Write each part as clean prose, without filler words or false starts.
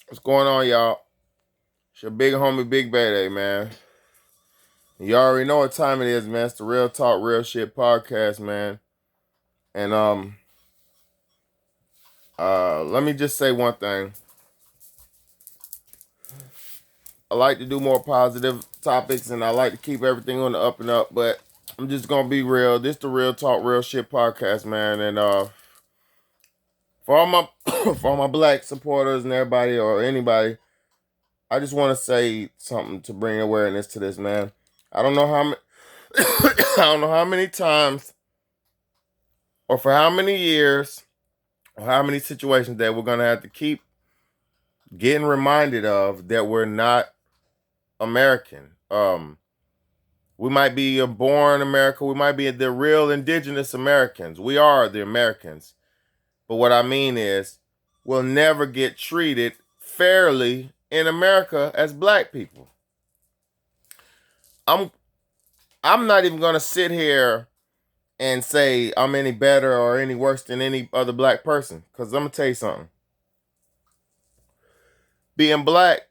What's going on, y'all? It's your big homie, Big Bad, man. You already know what time it is, man. It's the Real Talk, Real Shit podcast, man. And let me just say one thing. I like to do more positive topics, and I like to keep everything on the up and up. But I'm just gonna be real. This the Real Talk, Real Shit podcast, man. And for all my for all my black supporters and everybody or anybody, I just want to say something to bring awareness to this, man. I don't know how many, I don't know how many times or for how many years or how many situations that we're going to have to keep getting reminded of that we're not American. We might be born America. We might be the real indigenous Americans. We are the Americans. But what I mean is, we'll never get treated fairly in America as black people. I'm I'm not even gonna sit here and say I'm any better or any worse than any other black person. Cause I'm gonna tell you something. Being black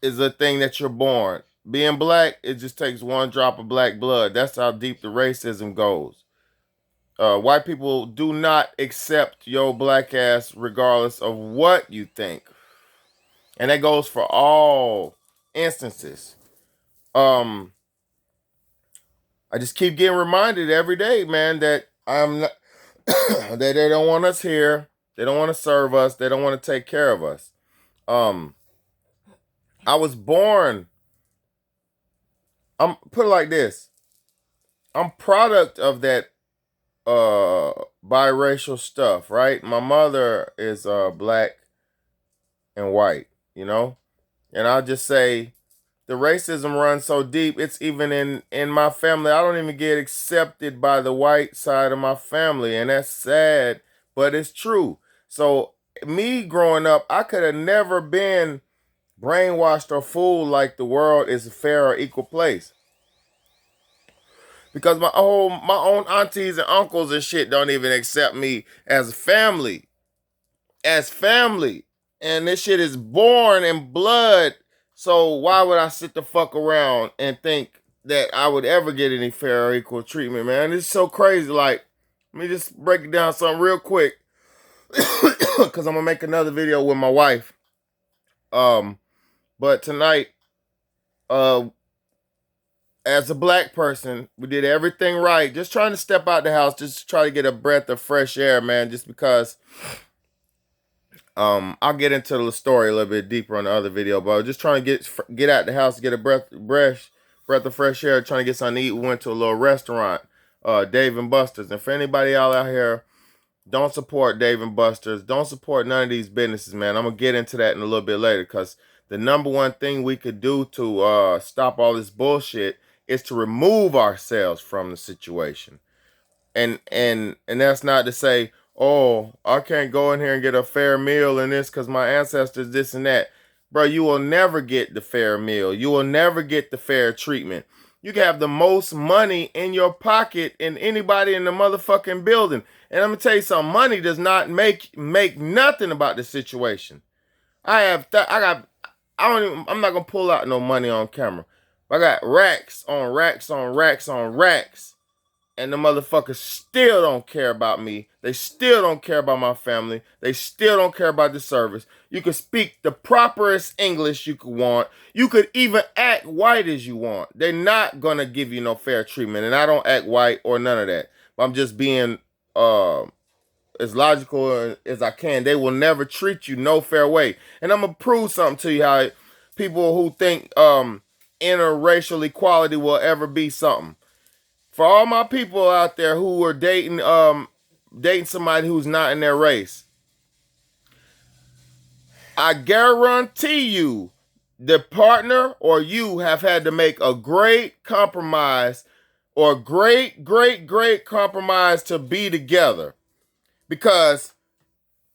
is a thing that you're born. Being black, it just takes one drop of black blood. That's how deep the racism goes. White people do not accept your black ass regardless of what you think. And that goes for all instances. Um, I just keep getting reminded every day, man, that I'm not that they don't want us here. They don't want to serve us. They don't want to take care of us. Um, I was born. I'm put it like this. I'm product of that biracial stuff, right? My mother is black and white, you know? And I'll just say the racism runs so deep, it's even in my family. I don't even get accepted by the white side of my family, and that's sad, but it's true. So me growing up, I could have never been brainwashed or fooled like the world is a fair or equal place. Because my own aunties and uncles and shit don't even accept me as family. As family. And this shit is born in blood. So why would I sit the fuck around and think that I would ever get any fair or equal treatment, man? It's so crazy. Like, let me just break it down something real quick. Cause I'm gonna make another video with my wife. Um, but tonight, uh, as a black person, we did everything right. Just trying to step out the house, just to try to get a breath of fresh air, man. Just because I'll get into the story a little bit deeper on the other video, but I was just trying to get out the house, get a breath of fresh air, trying to get something to eat. We went to a little restaurant, Dave and Buster's. And for anybody out here, don't support Dave and Buster's. Don't support none of these businesses, man. I'm gonna get into that in a little bit later, because the number one thing we could do to stop all this bullshit is to remove ourselves from the situation. And that's not to say, oh, I can't go in here and get a fair meal in this because my ancestors this and that. Bro, you will never get the fair meal. You will never get the fair treatment. You can have the most money in your pocket in anybody in the motherfucking building. And I'm gonna tell you something, money does not make nothing about the situation. I'm not gonna pull out no money on camera. But I got racks on racks on racks on racks, and the motherfuckers still don't care about me. They still don't care about my family. They still don't care about the service. You can speak the properest English you could want. You could even act white as you want. They're not gonna give you no fair treatment. And I don't act white or none of that. But I'm just being as logical as I can. They will never treat you no fair way. And I'm gonna prove something to you how people who think interracial equality will ever be something. For all my people out there who are dating somebody who's not in their race, I guarantee you the partner or you have had to make a great compromise or great compromise to be together. Because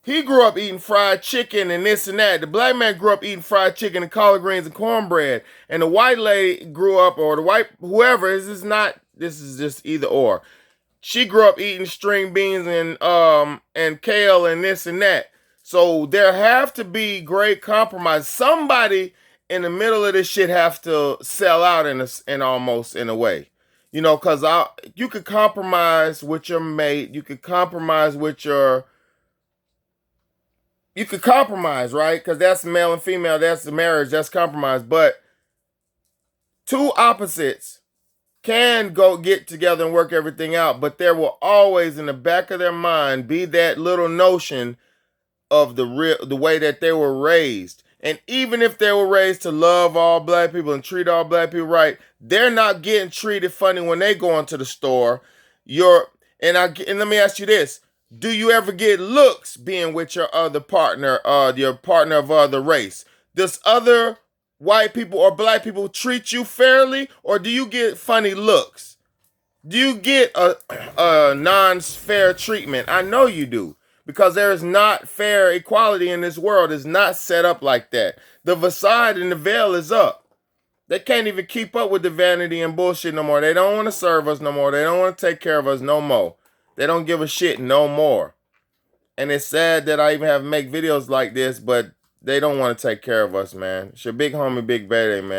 he grew up eating fried chicken and this and that. The black man grew up eating fried chicken and collard greens and cornbread. And the white lady grew up, or the white, whoever, this is just either or. She grew up eating string beans and kale and this and that. So there have to be great compromise. Somebody in the middle of this shit have to sell out in almost in a way. You know, because you could compromise with your mate. You could compromise with your... You could compromise, right? Because that's male and female. That's the marriage. That's compromise. But two opposites can go get together and work everything out. But there will always, in the back of their mind, be that little notion of the way that they were raised. And even if they were raised to love all black people and treat all black people right, they're not getting treated funny when they go into the store. And let me ask you this. Do you ever get looks being with your other partner, your partner of other race? Does other white people or black people treat you fairly, or do you get funny looks? Do you get a non-fair treatment? I know you do. Because there is not fair equality in this world. It's not set up like that. The facade and the veil is up. They can't even keep up with the vanity and bullshit no more. They don't want to serve us no more. They don't want to take care of us no more. They don't give a shit no more. And it's sad that I even have to make videos like this, but they don't want to take care of us, man. It's your big homie, Big Bad, man.